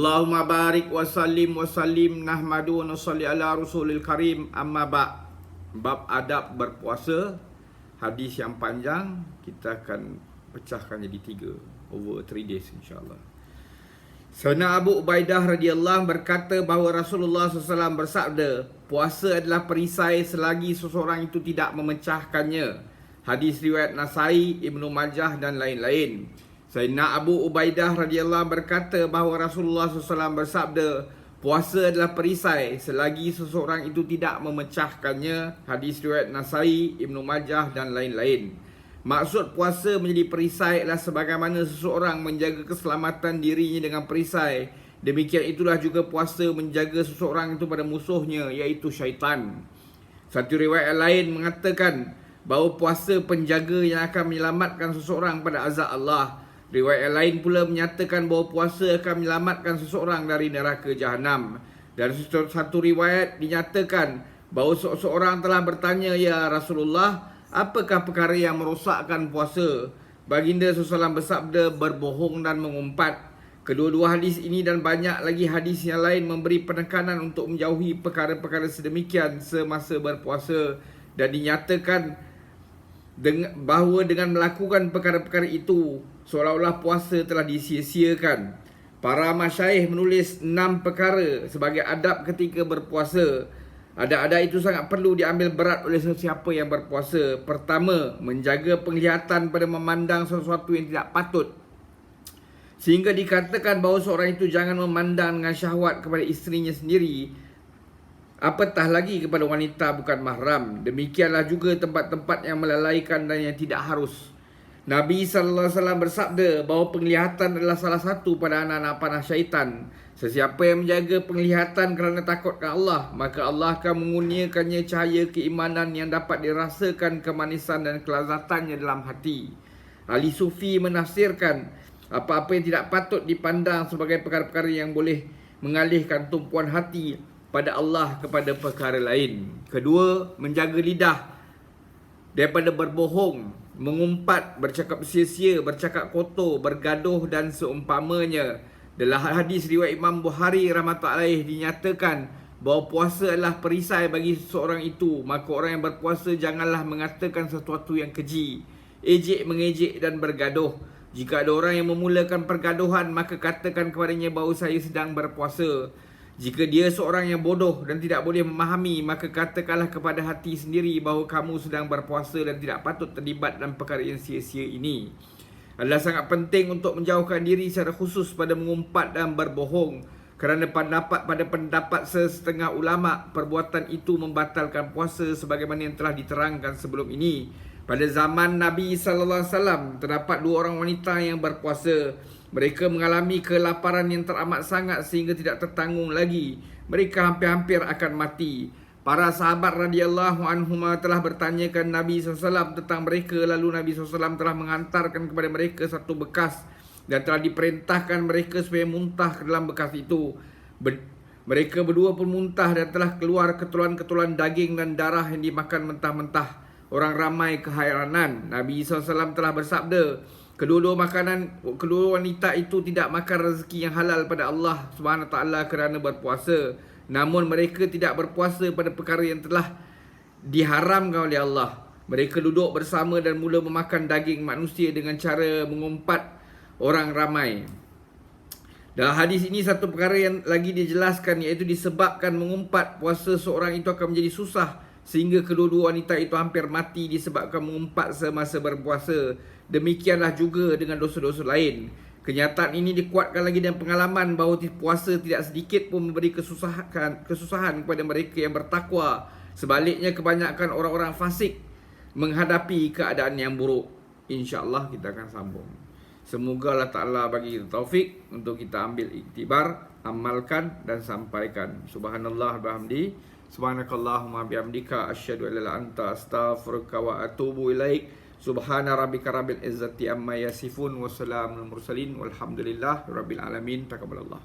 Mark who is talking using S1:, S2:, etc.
S1: Allahumma barik wa sallim nahmadu wa nusalli ala rasulil karim amma bab adab berpuasa. Hadis yang panjang kita akan pecahkan jadi 3 over 3 days insyaAllah. Sayyidina Abu Ubaidah radhiyallahu berkata bahawa Rasulullah SAW bersabda, puasa adalah perisai selagi seseorang itu tidak memecahkannya. Hadis riwayat Nasai, Ibnu Majah dan lain-lain. Sayyidina Abu Ubaidah radhiyallahu berkata bahawa Rasulullah SAW bersabda, puasa adalah perisai selagi seseorang itu tidak memecahkannya. Hadis riwayat Nasai, Ibnu Majah dan lain-lain. Maksud puasa menjadi perisai adalah sebagaimana seseorang menjaga keselamatan dirinya dengan perisai, demikian itulah juga puasa menjaga seseorang itu pada musuhnya, iaitu syaitan. Satu riwayat lain mengatakan bahawa puasa penjaga yang akan menyelamatkan seseorang pada azab Allah. Riwayat lain pula menyatakan bahawa puasa akan menyelamatkan seseorang dari neraka jahanam. Dan satu riwayat dinyatakan bahawa seseorang telah bertanya, "Ya Rasulullah, apakah perkara yang merosakkan puasa?" Baginda SAW bersabda, berbohong dan mengumpat. Kedua-dua hadis ini dan banyak lagi hadis yang lain memberi penekanan untuk menjauhi perkara-perkara sedemikian semasa berpuasa. Dan dinyatakan bahawa dengan melakukan perkara-perkara itu seolah-olah puasa telah disia-siakan. Para masyaikh menulis 6 perkara sebagai adab ketika berpuasa. Adab-adab itu sangat perlu diambil berat oleh sesiapa yang berpuasa. Pertama, menjaga penglihatan pada memandang sesuatu yang tidak patut, sehingga dikatakan bahawa seorang itu jangan memandang dengan syahwat kepada isterinya sendiri, apatah lagi kepada wanita bukan mahram. Demikianlah juga tempat-tempat yang melalaikan dan yang tidak harus. Nabi SAW bersabda bahawa penglihatan adalah salah satu pada anak-anak panah syaitan. Sesiapa yang menjaga penglihatan kerana takut ke Allah, maka Allah akan mengurniakannya cahaya keimanan yang dapat dirasakan kemanisan dan kelazatannya dalam hati. Ahli Sufi menafsirkan apa-apa yang tidak patut dipandang sebagai perkara-perkara yang boleh mengalihkan tumpuan hati pada Allah kepada perkara lain. Kedua, menjaga lidah daripada berbohong, mengumpat, bercakap sia-sia, bercakap kotor, bergaduh dan seumpamanya. Dalam hadis riwayat Imam Bukhari rahmatullahi alaih dinyatakan bahawa puasa adalah perisai bagi seseorang itu, maka orang yang berpuasa janganlah mengatakan sesuatu yang keji, ejek mengejek dan bergaduh. Jika ada orang yang memulakan pergaduhan, maka katakan kepadanya bahawa saya sedang berpuasa. Jika dia seorang yang bodoh dan tidak boleh memahami, maka katakanlah kepada hati sendiri bahawa kamu sedang berpuasa dan tidak patut terlibat dalam perkara yang sia-sia ini. Adalah sangat penting untuk menjauhkan diri secara khusus pada mengumpat dan berbohong, kerana pada pendapat setengah ulama, perbuatan itu membatalkan puasa sebagaimana yang telah diterangkan sebelum ini. Pada zaman Nabi SAW, terdapat 2 orang wanita yang berpuasa. Mereka mengalami kelaparan yang teramat sangat sehingga tidak tertanggung lagi. Mereka hampir-hampir akan mati. Para sahabat radhiyallahu anhum telah bertanyakan Nabi SAW tentang mereka. Lalu Nabi SAW telah menghantarkan kepada mereka satu bekas dan telah diperintahkan mereka supaya muntah ke dalam bekas itu. Mereka berdua pun muntah dan telah keluar ketulan-ketulan daging dan darah yang dimakan mentah-mentah. Orang ramai keheranan. Nabi SAW telah bersabda, kedua wanita itu tidak makan rezeki yang halal pada Allah SWT kerana berpuasa. Namun mereka tidak berpuasa pada perkara yang telah diharamkan oleh Allah. Mereka duduk bersama dan mula memakan daging manusia dengan cara mengumpat orang ramai. Dalam hadis ini satu perkara yang lagi dijelaskan, iaitu disebabkan mengumpat puasa seorang itu akan menjadi susah, sehingga kedua-dua wanita itu hampir mati disebabkan mengumpat semasa berpuasa. Demikianlah juga dengan dosa-dosa lain. Kenyataan ini dikuatkan lagi dengan pengalaman bahawa puasa tidak sedikit pun memberi kesusahan kepada mereka yang bertakwa. Sebaliknya, kebanyakan orang-orang fasik menghadapi keadaan yang buruk. InsyaAllah kita akan sambung. Semoga Allah Ta'ala bagi kita taufik untuk kita ambil iktibar, amalkan dan sampaikan. Subhanallah bihamdi, subhanakallahumma bihamdika, asyhadu an la ilaha illa anta, astaghfiruka wa atubu ilaik. Subhana rabbika rabbil izzati amma yasifun, wassalamun mursalin, walhamdulillahi rabbil alamin. Taqabbalallah.